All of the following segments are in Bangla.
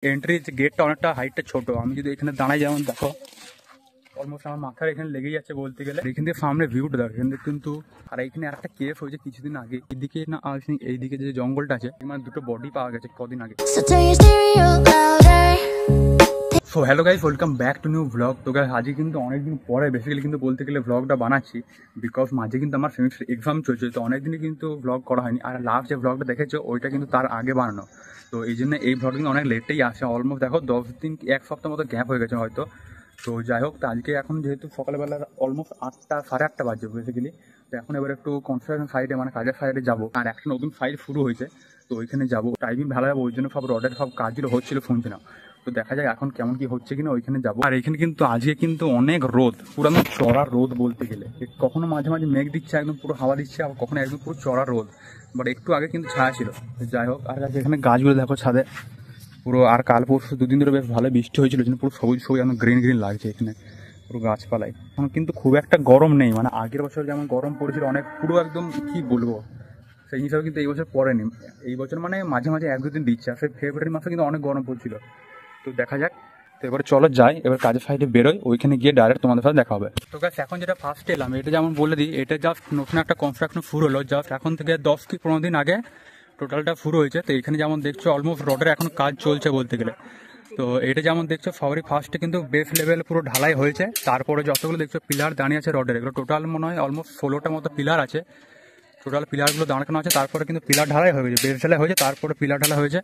এন্ট্রি গেটটা অনেকটা হাইটটা ছোট। আমি যদি এখানে দাঁড়াই, যেমন দেখো অলমোস্ট আমার মাথার এখানে লেগে যাচ্ছে বলতে গেলে। এখান থেকে সামনে ভিউটা দেখো এখান থেকে কিন্তু। আর এখানে একটা কেভ হয়েছে কিছুদিন আগে, এদিকে না এইদিকে যে জঙ্গলটা আছে, মানে দুটো বডি পাওয়া গেছে কদিন আগে। So hello guys, welcome back to new blog. তো গাইস আজকে কিন্তু অনেকদিন পরে বেসিক্যালি কিন্তু বলতে গেলে ব্লগটা বানাচ্ছি, বিকজ মাঝে কিন্তু আমার সেমিস্টার এক্সাম চলছে, তো অনেকদিনই কিন্তু ব্লগ করা হয়নি। আর লাস্ট যে ব্লগটা দেখেছো ওইটা কিন্তু তার আগে বানানো, তো এই জন্য এই ব্লগটা কিন্তু অনেক লেটেই আসে। অলমোস্ট দেখো 10 দিন এক সপ্তাহ মতো গ্যাপ হয়ে গেছে হয়তো। তো যাই হোক, তো আজকে এখন যেহেতু সকালবেলা অলমোস্ট 8টা সাড়ে 8টা বাজছে বেসিক্যালি, তো এখন এবার একটু কনস্ট্রাকশন সাইডে মানে কাজের সাইডে যাবো। আর একটা নতুন সাইড শুরু হয়েছে, তো ওইখানে যাবো। টাইমিং ভালো যাবো, ওই জন্য সব রডের সব কাজগুলো হচ্ছিল শুনছি না। তো দেখা যায় এখন কেমন কি হচ্ছে কিনা, ওইখানে যাবো। আর এখানে কিন্তু আজকে কিন্তু অনেক রোদ, পুরো চড়া রোদ বলতে গেলে। কখনো মাঝে মাঝে মেঘ দিচ্ছে, একদম পুরো হাওয়া দিচ্ছে, আবার কখনো একদম পুরো চড়া রোদ। বাট একটু আগে কিন্তু ছায়া ছিল। যাই হোক, আর এখানে গাছগুলো দেখো ছাদে পুরো। আর কাল পরশু দুদিন ধরে বেশ ভালো বৃষ্টি হয়েছিল, পুরো সবুজ সবুজ একদম গ্রিন গ্রিন লাগছে এখানে পুরো গাছপালায়। এখন কিন্তু খুব একটা গরম নেই, মানে আগের বছর যেমন গরম পড়েছিল অনেক, পুরো একদম কি বলবো, সেই হিসাবে কিন্তু এই বছর পড়েনি। এই বছর মানে মাঝে মাঝে 1-2 দিন দিচ্ছে। আর সেই ফেব্রুয়ারি মাসে কিন্তু অনেক গরম পড়ছিল। তো দেখা যাক। তো এবার চলো যাই, এবার কাজের সাইডে বেরোই, ওইখানে গিয়ে ডাইরেক্ট তোমাদের সাথে দেখা হবে। তো গাছ এখন যেটা ফার্স্ট এলাম, এটা যেমন বলে দিই, এটা জাস্ট নতুন একটা কনস্ট্রাকশন শুরু হলো। জাস্ট এখন থেকে 10 কি 15 দিন আগে টোটালটা শুরু হয়েছে। তো এখানে যেমন দেখছো অলমোস্ট রডের এখন কাজ চলছে বলতে গেলে। তো এটা যেমন দেখছো ফেব্রুয়ারি ফার্স্টে কিন্তু বেস লেভেল পুরো ঢালাই হয়েছে। তারপরে যতগুলো দেখছো পিলার দাঁড়িয়ে আছে রডের, এগুলো টোটাল মনে হয় অলমোস্ট 16টা মতো পিলার আছে। টোটাল পিলারগুলো দাঁড়ানো আছে, তারপরে কিন্তু পিলার ঢালাই হয়ে গেছে, বেস ঢালাই হয়েছে, তারপরে পিলার ঢালাই হয়েছে।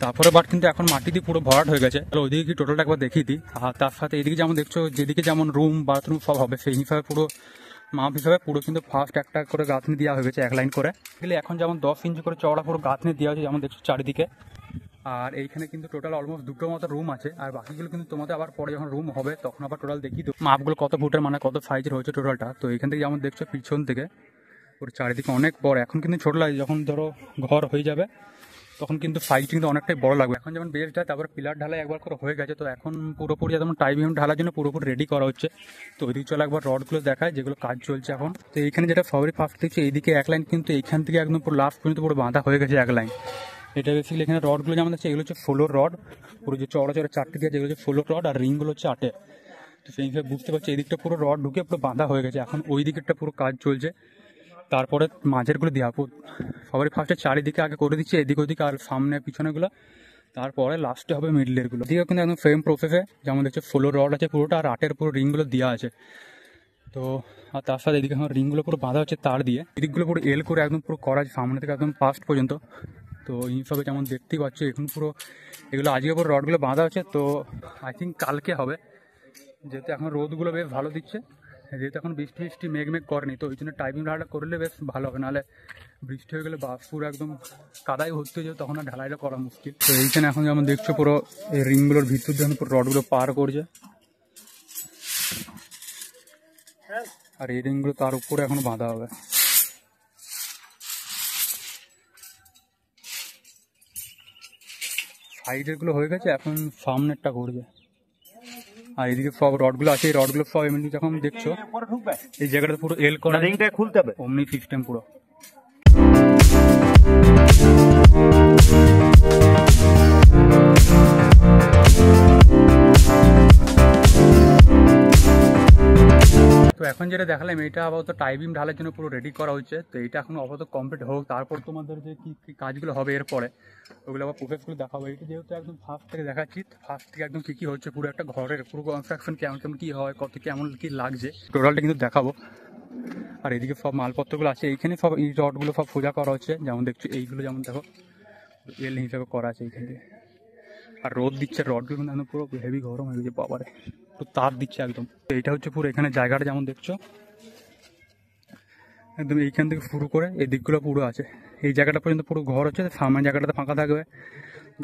তারপরে বাট কিন্তু এখন মাটি দিয়ে পুরো ভরাট হয়ে গেছে। তাহলে ওইদিকে কি টোটালটা একবার দেখিয়ে দিই। আর তার সাথে এদিকে যেমন দেখছো, যেদিকে যেমন রুম বাথরুম সব হবে, সেই হিসাবে পুরো মাপ হিসাবে পুরো কিন্তু ফার্স্ট একটা করে গাঁথনি দেওয়া হয়ে গেছে, এক লাইন করে। এখন যেমন 10 ইঞ্চি করে চওড়া পুরো গাঁথনি দেওয়া হয়েছে, যেমন দেখছো চারিদিকে। আর এইখানে কিন্তু টোটাল অলমোস্ট 2টো মতো রুম আছে। আর বাকিগুলো কিন্তু তোমাদের আবার পরে যখন রুম হবে তখন আবার টোটাল দেখি তো মাপগুলো কত ফুটের মানে কত সাইজের হয়েছে টোটালটা। তো এখান থেকে যেমন দেখছো পিছন থেকে পুরো চারিদিকে অনেক বড়। এখন কিন্তু ছোট লাগে, যখন ধরো ঘর হয়ে যাবে তখন কিন্তু সাইজ কিন্তু অনেকটাই বড় লাগবে। এখন যেমন বেস ঢালাই, তারপরে পিলার ঢালাই একবার করে হয়ে গেছে। তো এখন পুরোপুরি যেমন টাইম ঢালার জন্য পুরোপুরি রেডি করা হচ্ছে। তো ওইদিকে চলে একবার রডগুলো দেখায় যেগুলো কাজ চলছে এখন। তো এইখানে যেটা ফেব্রুয়ারি ফার্স্ট দেখছি, এইদিকে এক লাইন কিন্তু এইখান থেকে একদম পুরো লাস্ট পর্যন্ত পুরো বাঁধা হয়ে গেছে এক লাইন। এটা বেসিক্যালি এখানে রডগুলো যেমন হচ্ছে, এগুলো হচ্ছে ফ্লোর রড, পুরো যে চড়া চড়া 4টে দিয়ে, যেগুলো হচ্ছে ফ্লোর রড, আর রিংগুলো হচ্ছে 8টে। তো সেই হিসাবে বুঝতে পারছি এই দিকটা পুরো রড ঢুকে পুরো বাঁধা হয়ে গেছে। এখন ওই দিকেরটা পুরো কাজ চলছে। তারপরে মাঝেরগুলো দেওয়া সবারই ফার্স্টে চারিদিকে আগে করে দিচ্ছে, এদিক ওদিকে আর সামনে পিছনেগুলো, তারপরে লাস্টে হবে মিডলেরগুলো। এদিকে কিন্তু একদম ফ্রেম প্রসেসে যেমন দেখছে ফ্লোর রড আছে পুরোটা, আর 8এর পুরো রিংগুলো দেওয়া আছে। তো আর তার সাথে এদিকে এখন রিংগুলো পুরো বাঁধা হচ্ছে তার দিয়ে, এদিকগুলো পুরো এল করে একদম পুরো করা আছে সামনে থেকে একদম ফার্স্ট পর্যন্ত। তো এইসবে যেমন দেখতেই পাচ্ছ এখন পুরো এগুলো আজকে পুরো রডগুলো বাঁধা আছে। তো আই থিঙ্ক কালকে হবে, যেহেতু এখন রোদগুলো বেশ ভালো দিচ্ছে, যেহেতু এখন বৃষ্টি মেঘ করেনি, তো ওই জন্য টাইমিং ঢালাইটা করলে বেশ ভালো হবে। নাহলে বৃষ্টি হয়ে গেলে পুরো একদম কাদায় ভর্তি হয়ে যাবে, তখন আর ঢালাইটা করা মুশকিল। তো এইখানে এখন যেমন দেখছো পুরো এই রিংগুলোর ভিতর দিয়ে পুরো রডগুলো পার করছে, আর এই রিংগুলো তার উপরে এখন বাঁধা হবে। সাইডেরগুলো হয়ে গেছে, এখন সামনেরটা করবে। আর এদিকে সব রডগুলো আছে, এই রডগুলো সব এমনি যখন দেখছো এই জায়গাটা পুরো এল করা, রিংটা খুলতে হবে অমনি সিস্টেম পুরো। তো এখন যেটা দেখালাম এটা আপাতত টাইবিম ঢালার জন্য পুরো রেডি করা হচ্ছে। তো এটা এখন আপাতত কমপ্লিট হোক, তারপর তোমাদের যে কী কাজগুলো হবে এরপরে ওগুলো আবার প্রসেসগুলো দেখাবো। এটা যেহেতু একদম ফার্স্ট থেকে দেখাচ্ছি, ফার্স্ট থেকে একদম কী হচ্ছে পুরো একটা ঘরের পুরো কনস্ট্রাকশন কেমন কেমন কী হয়, কত কেমন কী লাগছে টোটালটা কিন্তু দেখাবো। আর এদিকে সব মালপত্রগুলো আছে, এইখানে সব এই রডগুলো সব সোজা করা হচ্ছে, যেমন দেখছো এইগুলো যেমন দেখো এল হিসাবে করা আছে এইখান থেকে। আর রোদ দিচ্ছে, রডগুলো কিন্তু একদম পুরো হেভি গরম হয়ে গেছে বাবারে, তো তার দিচ্ছে একদম। তো এইটা হচ্ছে পুরো এখানে জায়গাটা যেমন দেখছো একদম এইখান থেকে শুরু করে এই দিকগুলো পুরো আছে, এই জায়গাটা পর্যন্ত পুরো ঘর হচ্ছে। সামনের জায়গাটাতে ফাঁকা থাকবে,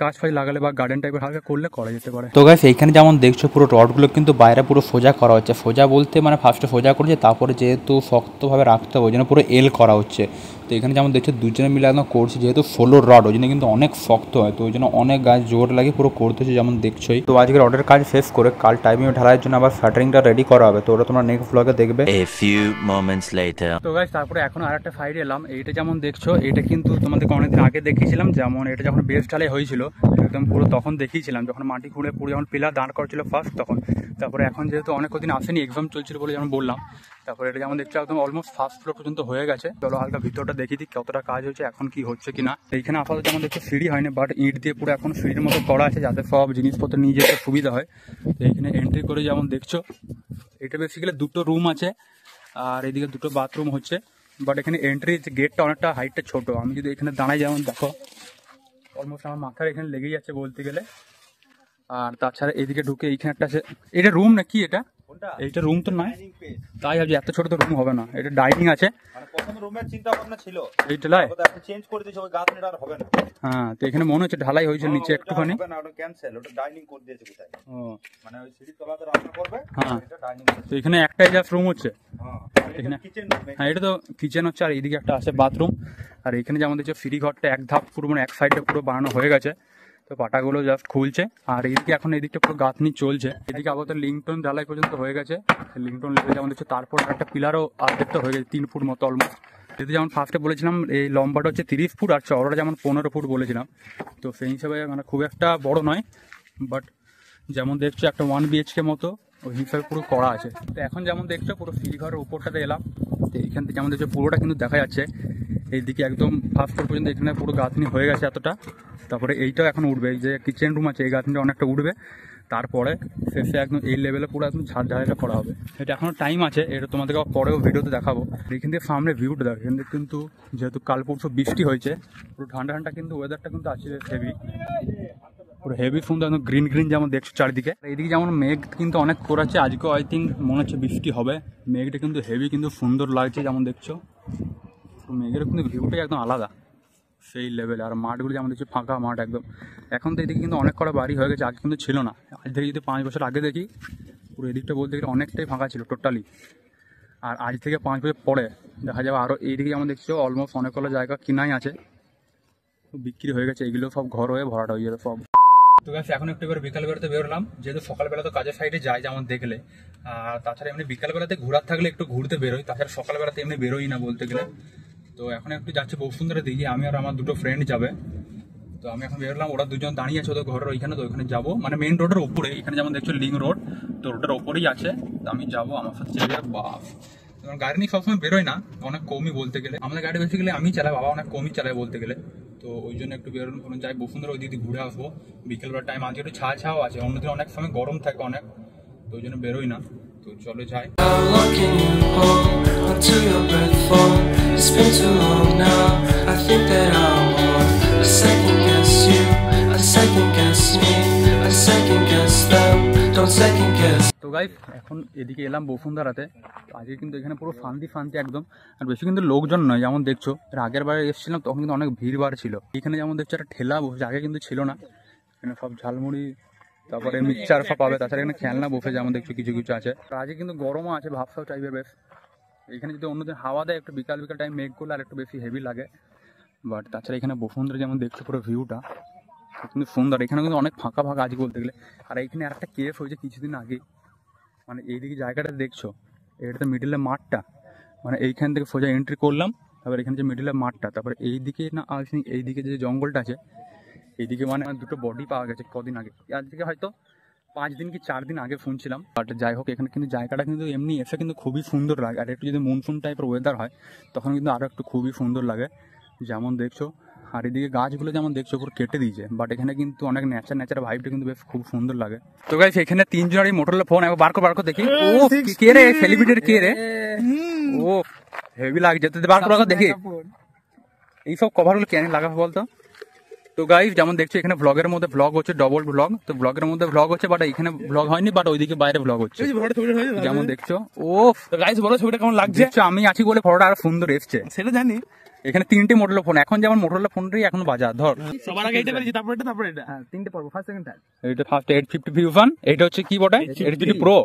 গাছ ফাছ লাগালে বা গার্ডেন টাইপের হালকা করলে করা যেতে পারে। তো গাইস এইখানে যেমন দেখছো পুরো রডগুলো কিন্তু বাইরে পুরো সোজা করা হচ্ছে। সোজা বলতে মানে ফার্স্টে সোজা করছে, তারপরে যেহেতু শক্তভাবে রাখতে হবে ওই জন্য পুরো এল করা হচ্ছে। তো এখানে যেমন দেখছো দুজনে মিলে একদম করছে, যেহেতু ফ্লোর রড ওই জন্য কিন্তু অনেক শক্ত হয়, তো ওই জন্য অনেক গাছ জোর লাগে পুরো করতেছে যেমন দেখছোই। তো আজকে রডের কাজ শেষ করে কাল টাইমে ঢালাইয়ের জন্য আবার শাটারিংটা রেডি করা হবে, তো ওটা তোমরা নেক্সট ব্লগে দেখবে। A few moments later. তো গাইস তারপরে এখন আরেকটা সাইডে এলাম। এইটা যেমন দেখছো এটা কিন্তু তোমাদেরকে অনেকদিন আগে দেখিয়েছিলাম, যেমন এটা যখন বেস ঢালাই হয়েছিল একদম পুরো তখন দেখিয়েছিলাম, যখন মাটি খুঁড়ে পুরো যখন পিলার দাঁড় করেছিল ফার্স্ট তখন। তারপরে এখন যেহেতু অনেক কদিন আসেনি, এক্সাম চলছিল বলে যেমন বললাম, তারপরে এটা যেমন দেখছো একদম অলমোস্ট ফার্স্ট ফ্লোর পর্যন্ত হয়ে গেছে। চলো হালকা ভিতরটা দেখিয়ে দিই কতটা কাজ হয়েছে, এখন কি হচ্ছে কিনা। এইখানে আপাতত যেমন দেখছো সিঁড়ি হয়নি, বাট ইট দিয়ে পুরো এখন সিঁড়ির মতো করা আছে যাতে সব জিনিসপত্র নিয়ে যেতে সুবিধা হয়। তো এইখানে এন্ট্রি করে যেমন দেখছো এটা বেসিক্যালি দুটো রুম আছে আর এদিকে দুটো বাথরুম হচ্ছে, বাট এখানে এন্ট্রি গেটটা অনেকটা হাইটটা ছোট। আমি যদি এখানে দাঁড়াই যেমন দেখো অলমোস্ট আমার মাথার এখানে লেগেই যাচ্ছে বলতে গেলে। আর তাছাড়া এদিকে ঢুকে এইখানে একটা আছে, এটা রুম নাকি এটা? এইটা রুম তো নয়, তাই ভাবছি এত ছোট তো রুম হবে না। এটা ডাইনিং আছে, মানে প্রথম রুমের চিন্তা ভাবনা ছিল এইটা লাই এখন চেঞ্জ করে দিয়েছে, ওই গাছ আর হবে না। হ্যাঁ, তো এখানে মনে হচ্ছে ঢালাই হয়েছে নিচে একটুখানি। হবে না, ওটা ক্যান্সেল, ওটা ডাইনিং করে দিয়েছে কোথায়। ও মানে ওই সিঁড়ির তলাতে রান্না করবে, হ্যাঁ, এটা ডাইনিং। তো এখানে একটাই জাস্ট রুম হচ্ছে। হ্যাঁ, এখানে কিচেন রুম। হ্যাঁ এটা তো কিচেন হচ্ছে, আর এইদিকে একটা আছে বাথরুম। আর এখানে যেমন দেখছো ফ্রি ঘরটা এক ধাপ পুরো মানে এক সাইডটা পুরো বানানো হয়ে গেছে, তো পাটাগুলো জাস্ট খুলছে। আর এইদিকে এখন এদিকটা পুরো গাঁথনি চলছে। এদিকে আপাতত লিংটন ঢালাই পর্যন্ত হয়ে গেছে, লিংটন লেগে যেমন দেখছো। তারপর একটা পিলারও অর্ধেকটা হয়ে গেছে, 3 ফুট মতো অলমোস্ট। যদি যেমন ফার্স্টে বলেছিলাম এই লম্বাটা হচ্ছে 30 ফুট আর চওড়াটা যেমন 15 ফুট বলেছিলাম, তো সেই হিসাবে মানে খুব একটা বড় নয়, বাট যেমন দেখছো একটা 1 BHK মতো ওই হিসাবে পুরো করা আছে। তো এখন যেমন দেখছো পুরো সিঁড়ি ঘরের উপরটাতে এলাম, তো এইখান থেকে যেমন দেখছো পুরোটা কিন্তু দেখা যাচ্ছে। এইদিকে একদম ফার্স্ট ফ্লোর পর্যন্ত এখানে পুরো গাঁথনি হয়ে গেছে এতটা। তারপরে এইটাও এখন উঠবে, এই যে কিচেন রুম আছে এই গাঁথনিটা অনেকটা উঠবে। তারপরে শেষে একদম এই লেভেলে পুরো একদম ঝাড়ঝাড়াইটা করা হবে। এটা এখনো টাইম আছে, এটা তোমাদেরকে পরেও ভিডিওতে দেখাবো। এখান থেকে সামনে ভিউটা দেখো, এখান থেকে কিন্তু যেহেতু কাল পরশু বৃষ্টি হয়েছে পুরো ঠান্ডা ঠান্ডা কিন্তু ওয়েদারটা কিন্তু আছে হেভি, পুরো হেভি সুন্দর একদম গ্রিন গ্রিন যেমন দেখছো চারিদিকে। এইদিকে যেমন মেঘ কিন্তু অনেক করেছে, আজকেও আই থিঙ্ক মনে হচ্ছে বৃষ্টি হবে। মেঘটা কিন্তু হেভি কিন্তু সুন্দর লাগছে যেমন দেখছো, মেঘের কিন্তু ভিউটাই একদম আলাদা সেই লেভেলে। আর মাঠগুলো যেমন দেখছি ফাঁকা মাঠ একদম। এখন তো এদিকে কিন্তু অনেক কটা বাড়ি হয়ে গেছে, আগে কিন্তু ছিল না। আজ থেকে যদি 5 বছর আগে দেখি পুরো এদিকটা বলতে গেলে অনেকটাই ফাঁকা ছিল টোটালি। আর আজ থেকে 5 বছর পরে দেখা যাবে আরও এইদিকে যেমন দেখছো অলমোস্ট অনেকগুলো জায়গা কিনাই আছে, বিক্রি হয়ে গেছে, এগুলো সব ঘর হয়ে ভরাট হয়ে যাবে সব। তো গাছ এখন একটু এবার বিকালবেলাতে বেরোলাম, যেহেতু সকালবেলা তো কাজের সাইডে যাই যেমন দেখলে। আর তাছাড়া এমনি বিকালবেলাতে ঘোরার থাকলে একটু ঘুরতে বেরোই, তাছাড়া সকালবেলাতে এমনি বেরোই না বলতে গেলে। তো এখন একটু যাচ্ছে বসুন্ধরা দিকে, আমি আর আমার দুটো ফ্রেন্ড যাবে। তো আমি এখন বেরোলাম, ওরা দুজন দাঁড়িয়ে আছে ওদের ঘরের ওইখানে, তো ওইখানে যাবো মানে মেন রোডের উপরে। এখানে যেমন দেখছো লিং রোড, তো রোডের ওপরেই আছে। তো আমি যাবো, আমার সাথে চলে যাবে বাপ। তোমার গাড়ি নিয়ে সবসময় বেরোয় না, অনেক কমই বলতে গেলে। আমাদের গাড়ি বেসিক্যালি আমি চালাই, বাবা অনেক কমই চালায় বলতে গেলে। তো ওই জন্য একটু বেরোনো যাই বসুন্ধরা ওই দিকে ঘুরে আসবো বিকেলবেলা টাইম। আজকে একটু ছাও আছে, অন্যদিন অনেক সময় গরম থাকে অনেক, তো ওই জন্য বেরোই না। তো চলো যাই। Until your breath fall. It's been too long now. I think that I want a second guess you, a second guess me, a second guess them. Don't second guess. তো গাইস এখন এদিকে এলাম বসুন্ধরাতে। আজকে কিন্তু এখানে পুরো শান্তি শান্তি একদম, আর বেশি কিন্তু লোকজন নয়। যেমন দেখছো এর আগের বারে এসেছিলাম তখন কিন্তু অনেক ভিড় ভাড় ছিল। এখানে যেমন দেখছো একটা ঠেলা বসে, আগে কিন্তু ছিল না। এখানে সব ঝালমুড়ি তারপরে মিক্সচার সব পাবে, তাছাড়া এখানে খেলনা বসে যেমন দেখছো কিছু কিছু আছে। আজকে কিন্তু গরমও আছে, ভাবসাও টাইপের বেশ। এখানে যদি অন্যদিন হাওয়া দেয় একটু বিকাল বিকাল টাইম মেঘ করলে আর একটু বেশি হেভি লাগে। বাট তাছাড়া এখানে বসুন্ধরা যেমন দেখছো পুরো ভিউটা কিন্তু সুন্দর। এখানে কিন্তু অনেক ফাঁকা ফাঁকা আছে বলতে গেলে। আর এইখানে আরেকটা কেস হয়েছে কিছুদিন আগে, মানে এইদিকে জায়গাটা দেখছো এটা মিডিলে মাঠটা, মানে এইখান থেকে সোজা এন্ট্রি করলাম, তারপর এখানে যে মিডিলে মাঠটা, তারপরে এইদিকে না আই থিঙ্ক এইদিকে যে জঙ্গলটা আছে এইদিকে মানে দুটো বডি পাওয়া গেছে কদিন আগে। আজ থেকে হয়তো 5 দিন কি 4 দিন আগে শুনছিলাম। বাট যাই হোক এখানে কিন্তু জায়গাটা কিন্তু এমনি এসে কিন্তু খুবই সুন্দর লাগে। আর একটু যদি মনসুন টাইপের ওয়েদার হয় তখন কিন্তু আরও একটু খুবই সুন্দর লাগে যেমন দেখছো। আর এদিকে গাছগুলো যেমন দেখছো পুরো কেটে দিয়েছে, বাট এখানে কিন্তু অনেক ন্যাচার ভাইবটা কিন্তু বেশ খুব সুন্দর লাগে। তো গাইস এখানে 3 জনের এই মোটরলা ফোন একবার বারকো দেখি। ও কে রে সেলিব্রিটির কে রে? ও হেভি লাগছে, তো বারকো দেখি এইসব কভারগুলো কেন লাগাবো বলতো। তো গাইস যেমন দেখছো এখানে ব্লগের মধ্যে ব্লগ হচ্ছে, ডবল ব্লগ। তো ব্লগের মধ্যে ব্লগ হচ্ছে, বাট এখানে ব্লগ হয়নি, বাট ওইদিকে বাইরে ব্লগ হচ্ছে যেমন দেখছো। ও গাইস বলো ছবিটা কেমন লাগছে? আমি আছি বলে ফটোটা আরো সুন্দর এসছে, সেটা জানি। এখানে 3টে মোটরলা ফোন, এখন যেমন মোটরলা ফোনটাই এখন বাজার ধর সবার আগে এটা পেরেছি, তারপর এটা হ্যাঁ 3টে পড়বো, ফার্স্ট সেকেন্ড থার্ড। এটা ফার্স্ট 850 ফিউশন, এটা হচ্ছে কি বটে 850 প্রো,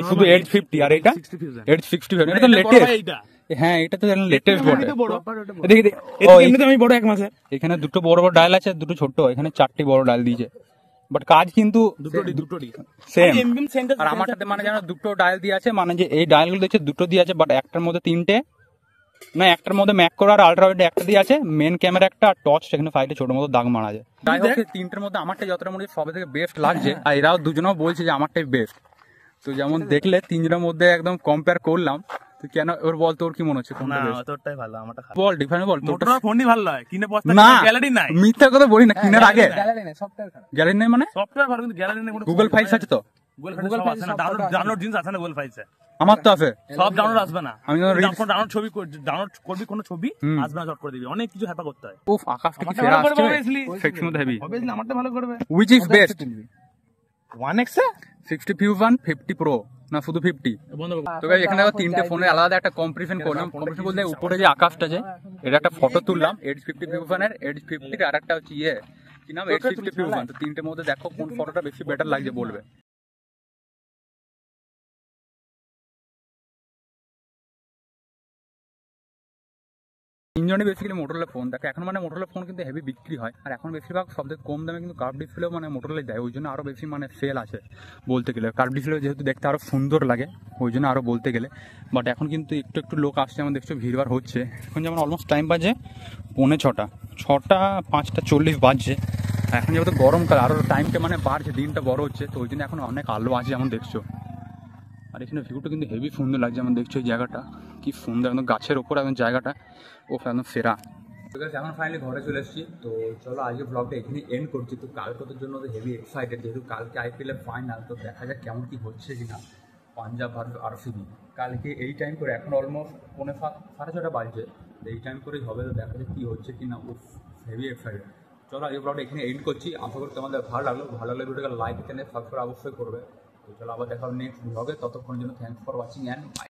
শুধু 850। আর এটা 860, এটা তো লেটেস্ট, হ্যাঁ এটা তো লেটেস্ট বটে বড় দেখি দেখি। ও, এমনিতে আমি বড় 1 মাসে এখানে দুটো বড় বড় ডায়াল আছে, দুটো ছোট, এখানে 4টি বড় ডায়াল দিয়েছে, বাট কাজ কিন্তু দুটোরই সেম। এমবিএম সেন্টার আর আমারটাতে মানে যেন দুটো ডায়াল দিয়ে আছে, মানে যে এই ডায়ালগুলো দিচ্ছে দুটো দিয়ে আছে, বাট একটার মধ্যে 3টে, না একটার মধ্যে ম্যাক্রো আর আল্ট্রাওয়াইড একটা দিয়ে আছে, মেন ক্যামেরা একটা আর টর্চ, সেখানে ফাইটে ছোট মতো দাগ মারা যায়। যাই হোক 3টের মধ্যে আমারটা যতটা মনে হচ্ছে সব থেকে বেস্ট লাগছে, আর এরাও দুজনেও বলছে যে আমারটাই বেস্ট। তো যেমন দেখলে তিনজনের মধ্যে একদম কম্পেয়ার করলাম, তো কেন ওর বল, তোর কি মনে হচ্ছে কোনটা না বেস্ট? তোরটাই ভালো, আমারটা খারাপ। বল ডিফারেন্ট বল তোরটা। মোটরোলা ফোনই ভালো লাগে, কিনে পস্তা না গ্যালারি নাই। মিথ্যা কথা বলি না, কিনার আগে গ্যালারি নাই, সফটওয়্যার খারাপ। গ্যালারি নেই মানে সফটওয়্যার ভালো কিন্তু গ্যালারি নেই। গুগল ফাইলস আছে তো? গুগল ফাইলস আছে না, ডাউনলোড জিনিস আছে না গুগল ফাইলসে? আমার তো আছে। সব ডাউনলোড আসবে না। আমি যখন reels- ডাউনলোড ছবি ডাউনলোড করবি, কোনো ছবি আসবে না, শর্ট করে দিবি, অনেক কিছু হ্যাপা করতে হয়। উফ আকাশটা কি আমারটা সেরা ভালো করবে আসছে, obviously। সেক্সি মধ্যে হেভি। অবভিয়াসলি আমারটা ভালো করবে। Which is best? 1x A 60 Fusion 50 Pro না শুধু 50? বন্ধ করো। তো গাইস এখানে 3টে ফোনের আলাদা একটা কম্পারিজন করলাম। কম্পারিজন বলতে উপরে যে আকাশটা আছে এটা একটা ফটো তুললাম, Edge 50 Fusion এর, Edge 50 আর একটা হচ্ছে কি নাম, Edge 50 Fusion। তো 3টের মধ্যে দেখো কোন ফটোটা বেশি বেটার লাগছে বলবে। তিনজনে বেসিক্যালি মোটরোলা ফোন দেখে এখন, মানে মোটরোলা ফোন কিন্তু হেভি বিক্রি হয়, আর এখন বেশিরভাগ সব থেকে কম দামে কিন্তু কার্ভ ডিসপ্লেও মানে মোটরোলা দেয়, ওই জন্য আরও বেশি মানে সেল আছে বলতে গেলে। কার্ভ ডিসপ্লে যেহেতু দেখতে আরও সুন্দর লাগে ওই জন্য আরও বলতে গেলে, বাট এখন কিন্তু একটু একটু লোক আসছে, যেমন দেখছো ভিড়ভাড় হচ্ছে। এখন যেমন অলমোস্ট টাইম বাজে 5:40 বাজছে। এখন যেহেতু গরমকাল আরও টাইমটা মানে বাড়ছে, দিনটা বড় হচ্ছে, তো ওই জন্য এখন অনেক আলো আছে যেমন দেখছো। আর এখানে ভিউটা কিন্তু হেভি সুন্দর লাগছে, যেমন দেখছো এই জায়গাটা কি সুন্দর, একদম গাছের ওপর একদম জায়গাটা, ও একদম সেরা। এখন ফাইনালি ঘরে চলে এসেছি, তো চলো আজকে ব্লগটা এখানে এন্ড করছি। তো কালকের জন্য তো হেভি এক্সাইটেড, যেহেতু কালকে IPL এর ফাইনাল, তো দেখা যাক কেমন কি হচ্ছে কিনা পাঞ্জাব ভার্সেস RCB। কালকে এই টাইম করে এখন অলমোস্ট 6:30 বাজছে, এই টাইম করেই হবে, তো দেখা যাক কি হচ্ছে কিনা। Heavy excited. চলো আজকে ব্লগটা এখানে এন্ড করছি, আশা করি তোমাদের ভালো লাগলে ভিডিওটাকে লাইক চ্যানেল সাবস্ক্রাইব অবশ্যই করবে। তো চলো আবার দেখা হবে নেক্সট ব্লগে, ততক্ষণের জন্য thanks for watching and by.